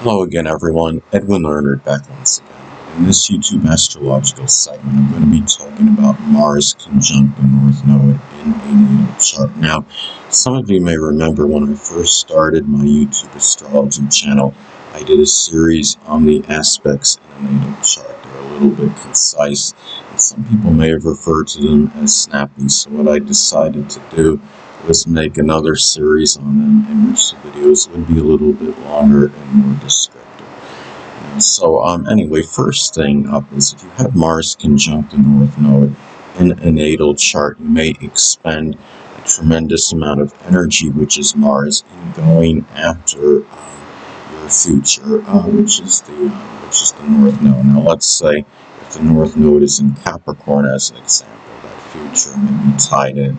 Hello again, everyone. Edwin Leonard back once again. In this YouTube astrological segment, I'm going to be talking about Mars conjunct the North Node in a natal chart. Now, some of you may remember when I first started my YouTube astrology channel, I did a series on the aspects in a natal chart. They're a little bit concise, and some people may have referred to them as snappy. So what I decided to do was make another series on them in which the videos would be a little bit longer and more descriptive. Anyway, first thing up is if you have Mars conjunct the North Node in a natal chart, you may expend a tremendous amount of energy, which is Mars, in going after your future, which is the North Node. Now, let's say if the North Node is in Capricorn, as an example, that future may be tied in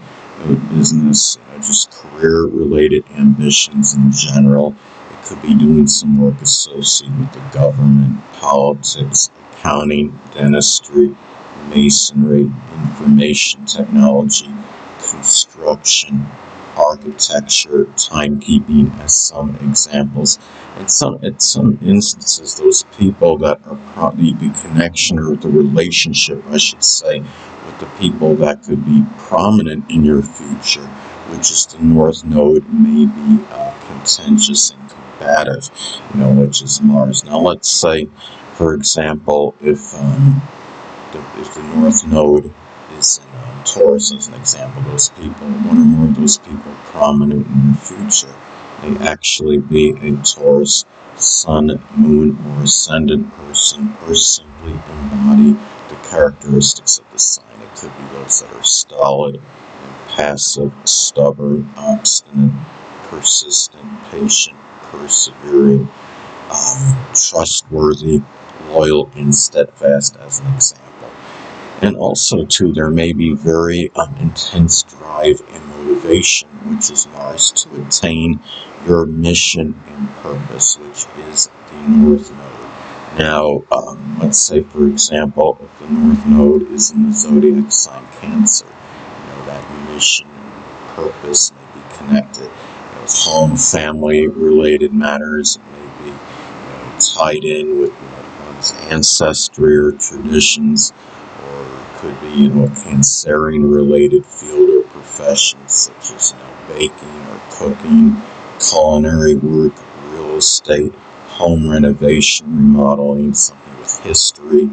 business, just career-related ambitions in general. It could be doing some work associated with the government, politics, accounting, dentistry, masonry, information technology, construction, architecture, timekeeping as some examples. In some instances, those people that are probably the connection or the relationship, I should say, with the people that could be prominent in your future, which is the North Node, may be contentious and combative, which is Mars. Now, let's say, for example, if the North Node is in Taurus, as an example, those people, one or more of those people prominent in your future, may actually be a Taurus sun, moon, or ascendant person, or simply embody the characteristics of the sign. It could be those that are stolid, impassive, stubborn, obstinate, persistent, patient, persevering, trustworthy, loyal, and steadfast, as an example. And also, too, there may be very intense drive and motivation, which is Mars, to attain your mission and purpose, which is the North Node. Now, let's say, for example, if the North Node is in the zodiac sign Cancer, that mission and purpose may be connected. Home, family-related matters may be tied in with one's ancestry or traditions, or could be Cancerian-related field or professions such as baking or cooking, culinary work, real estate, home renovation, remodeling, something with history.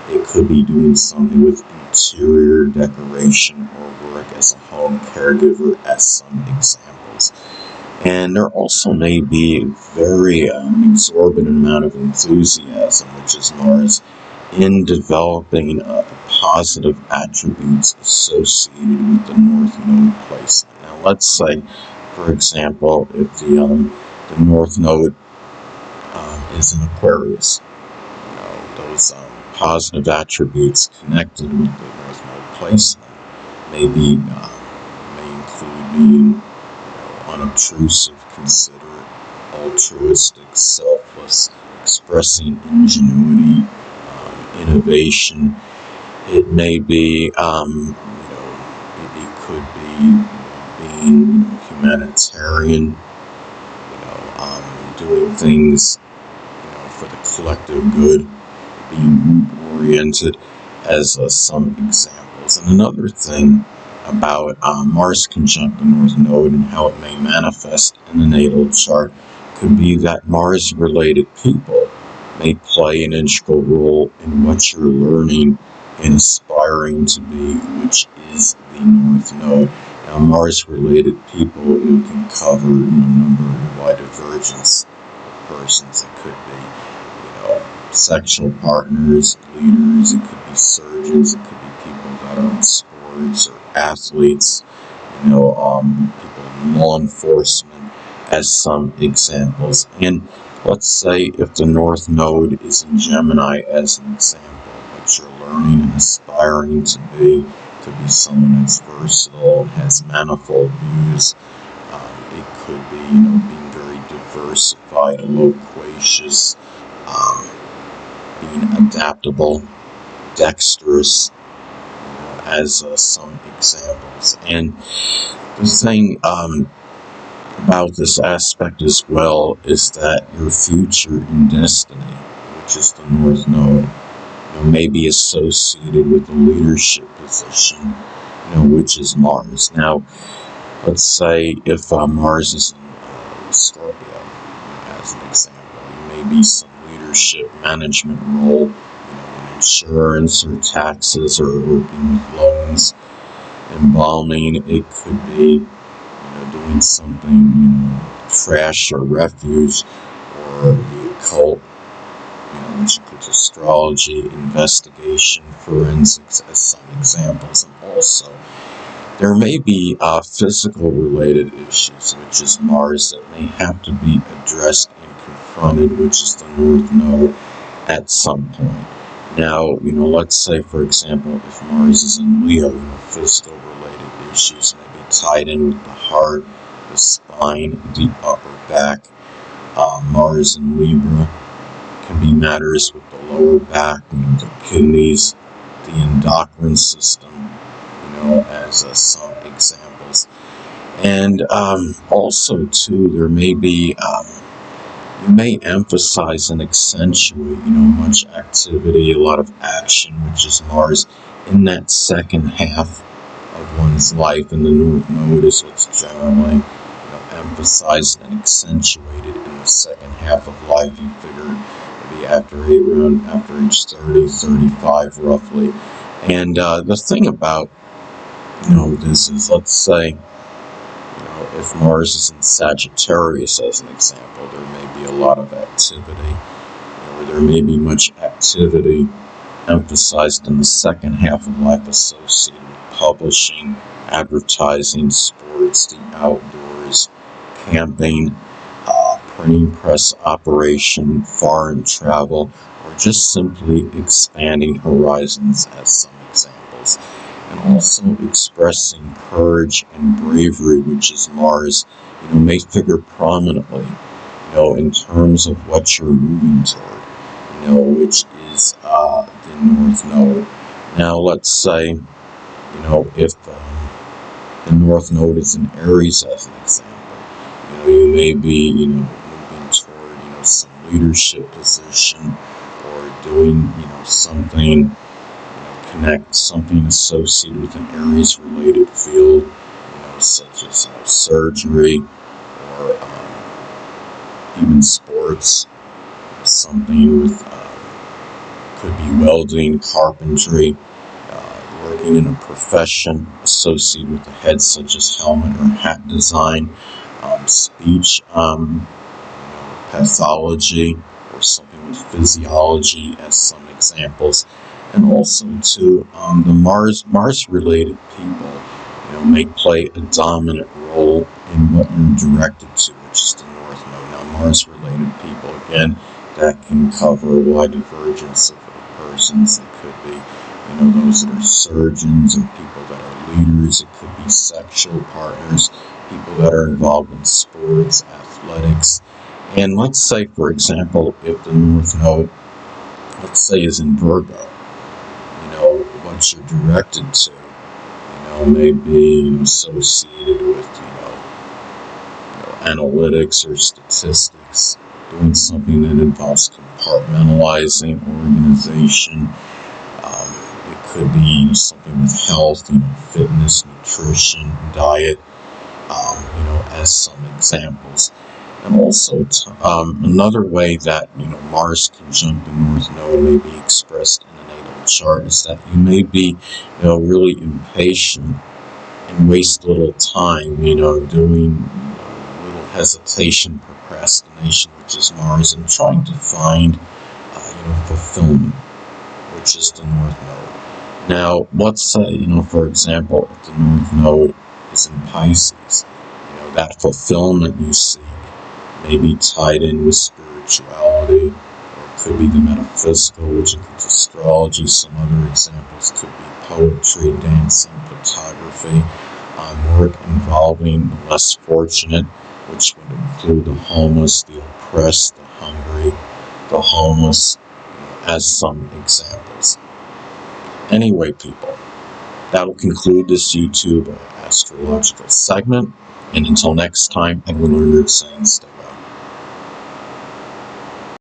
It could be doing something with interior decoration or work as a home caregiver, as some examples. And there also may be a very exorbitant amount of enthusiasm, which is Mars, in developing positive attributes associated with the North Node placement. Now, let's say, for example, if the North Node is in Aquarius, those positive attributes connected with the North Node placement may include being unobtrusive, considerate, altruistic, selfless, expressing ingenuity, innovation. It may be, maybe could be being humanitarian, doing things, for the collective good, being oriented, as some examples. And another thing about Mars conjunct the North Node and how it may manifest in the natal chart could be that Mars-related people may play an integral role in what you're learning and aspiring to be, which is the North Node. Now, Mars-related people can cover a number of wide divergence of persons. It could be, sexual partners, leaders. It could be surgeons. It could be people that are in sports or athletes. People in law enforcement, as some examples. And let's say if the North Node is in Gemini, as an example, what you're learning and aspiring to be, could be someone that's versatile and has manifold views. It could be, being very diversified, loquacious, being adaptable, dexterous, as some examples. And the thing about this aspect as well is that your future in destiny, which is the North Node, may be associated with the leadership position, which is Mars. Now, let's say if Mars is in Scorpio, as an example, you may be some leadership management role, in insurance or taxes or working with loans, embalming. It could be, doing something, trash or refuse, or the occult, which includes astrology, investigation, forensics, as some examples. And also, there may be physical related issues, which is Mars, that may have to be addressed and confronted, which is the North Node, at some point. Now, let's say, for example, if Mars is in Leo, physical related issues may be tied in with the heart, the spine, the upper back. Mars in Libra can be matters with the lower back, the kidneys, the endocrine system, as some examples. And also, too, there may be, you may emphasize and accentuate, much activity, a lot of action, which is Mars, in that second half of one's life. And the North Node is what's generally, emphasized and accentuated in the second half of life. You figure maybe after age 30, 35 roughly. And the thing about, this is, let's say, if Mars is in Sagittarius, as an example, there may be a lot of activity, or there may be much activity emphasized in the second half of life associated with publishing, advertising, sports, the outdoors, camping, printing press operation, foreign travel, or just simply expanding horizons, as some examples. And also expressing courage and bravery, which is Mars, may figure prominently, in terms of what you're moving toward, which is the North Node. Now, let's say, if the North Node is in Aries, as an example, you may be, moving toward, some leadership position, or doing, something, connect something associated with an Aries-related field, such as surgery, or even sports, something with, could be welding, carpentry, working in a profession associated with the head, such as helmet or hat design, speech, pathology, or something with physiology, as some examples. And also, too, the Mars-related people, may play a dominant role in what you're directed to, which is the North Node. Now, Mars-related people, again, that can cover a wide divergence of persons. It could be, those that are surgeons, or people that are leaders. It could be sexual partners, people that are involved in sports, athletics. And let's say, for example, if the North Node, let's say, is in Virgo, what you're directed to, may be associated with, analytics or statistics, doing something that involves compartmentalizing, organization. It could be something with health, fitness, nutrition, diet, as some examples. And also, another way that, Mars conjunct the North Node may be expressed in a natal chart is that you may be, really impatient and waste little time, doing little hesitation, procrastination, which is Mars, and trying to find, fulfillment, which is the North Node. Now, let's say, for example, if the North Node is in Pisces, that fulfillment you seek may be tied in with spirituality, or it could be the metaphysical, which includes astrology. Some other examples could be poetry, dancing, photography, work involving the less fortunate, which would include the homeless, the oppressed, the hungry, the homeless, as some examples. Anyway, people, that'll conclude this YouTube astrological segment. And until next time, everyone, saying stay well.